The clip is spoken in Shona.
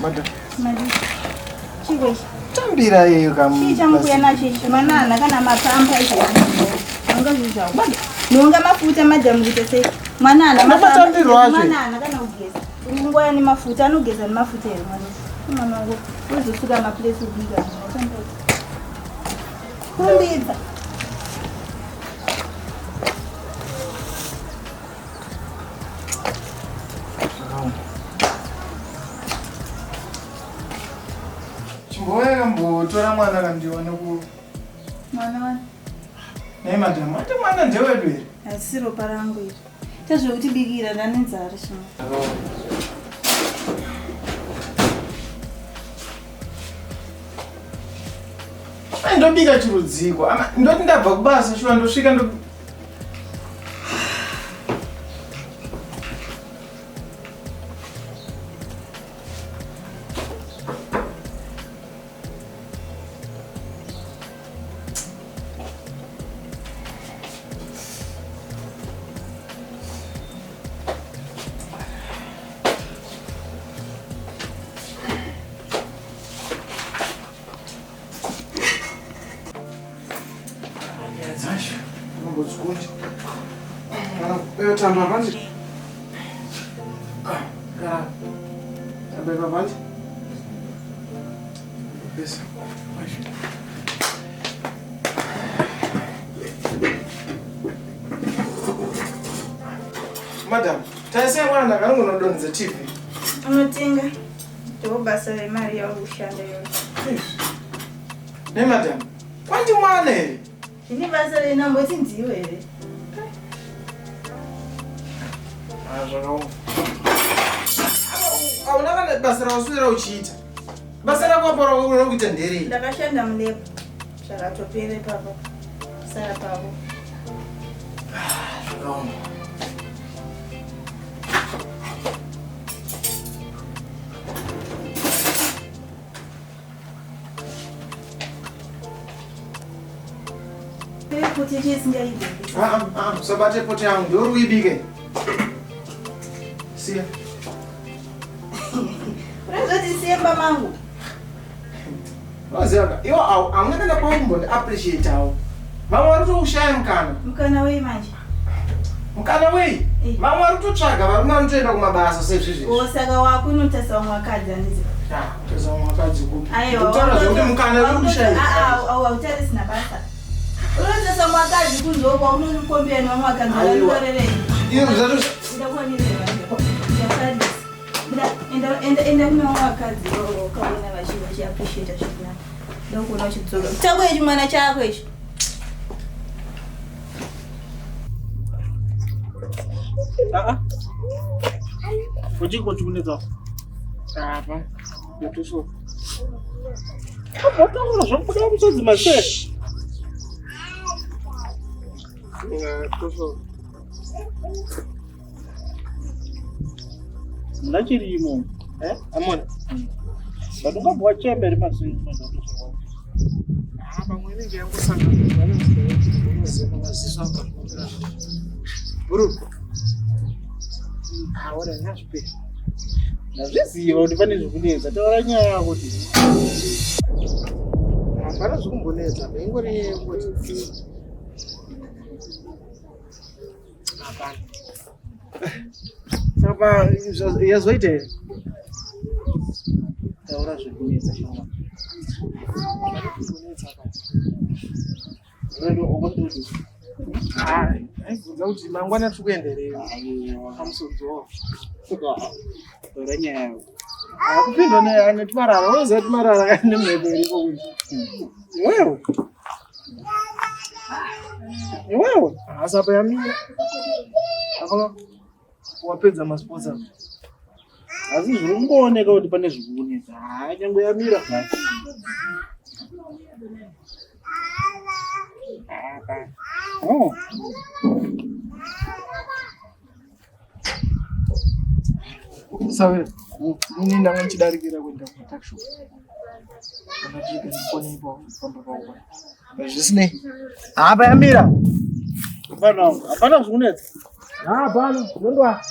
Madam. Madam. Chiwe. Tambira yeyo kam. Chichambuya nacho chimanana kana mapampa icho. Anga zvichwa. Nonga mafuta madam kuti mwanana matambirwa mwanana kana ugeza. Ngoya ni mafuta anogeza ni mafuta ere mwana. Mwana wangu uzosuka maplesi ubika. Kumbidza. Chimboya kambotora mwana kandiona ku Mwana wani. Nei madam, ati mwana ndewedu here. Asiro parangu iri. Tazvokuti bikira ndane nzara shino. Ndobika chirudziko. Ndoti ndabva kubasa shuwa ndosvika ndo tamba panje. Abeba panje. Pesa. Madam, taise mwana kangu nodonza TV. Unotenga. Ndobasa remari ya ushanda yose. Ne madam. Kwanti mwana here? Ini basa rena mboti ndiwe here. Aunakana basa rauswira uchiita. Basa rako pora unokuita nderei. Ndakashanda mulepo. Zvakatopere papa. Sara pavo. Zvakaoma. Kuti chisingaide. Sabate pote yangu ndio uibike. Sia. Unazoti siemba mangu. Wazaka, iwo aunakana paumbo appreciate hao. Mama waruto ushaya mkana. Mkana wei manje. Mkana wei? Mama waruto tsvaga varume vanotoenda kumabasa sezvizvi. Osaka wako unotasa mwakadzi andizi. Tesa mwakadzi kupi. Aiwa. Utara zvekuti mkana uri kushaya. Autari sina basa. Unotasa mwakadzi kunzokwa unomukombera nomwakadzi anotorerei. Iyo zvato ndakwanirira. Yakadzi. Enda kuna wakadzi wakaona vachi appreciate zvakanaka. Ndokuona chidzoka. Chako ichi mwana chako ichi. Kuchiko chikunetsa. Apa. Yotoso. Apa taura zvakuda mutsodzi mashe. Toso. Ndachirimo. Amona. Badunga bwa chembe rimasini ndo. Pamwe ninge yangosangana nezvimwe Buru. Ahora nyaspe. Nazviziva kuti pane zvikunetsa taura nyaya yako kuti. Hapana zvikumbonetsa ingori ngoti. Hapana. Sapa yazvoita here? Taura zvikunetsa shoma. Aibvunza kuti mangwana tiri kuenderei pamusodzowo. Taura nyaya yako. Kupindwa netimarara, unoziva kuti marara kane mhepo iriko kuti. Iwewe? Iwewe? Asapa yamira. Apa wapedza masipotsi ako. Asi zviri kungooneka kuti pane zvikukunetsa. Nyange yamira. Oh. Sabe, ini ndanga ndichidarikira kuenda kutakshop. Kana tiri kufona ipo pamba pawo. Zvisinei. Apa yamira. Hapana zvikunetsa. Hapana, ndondwa.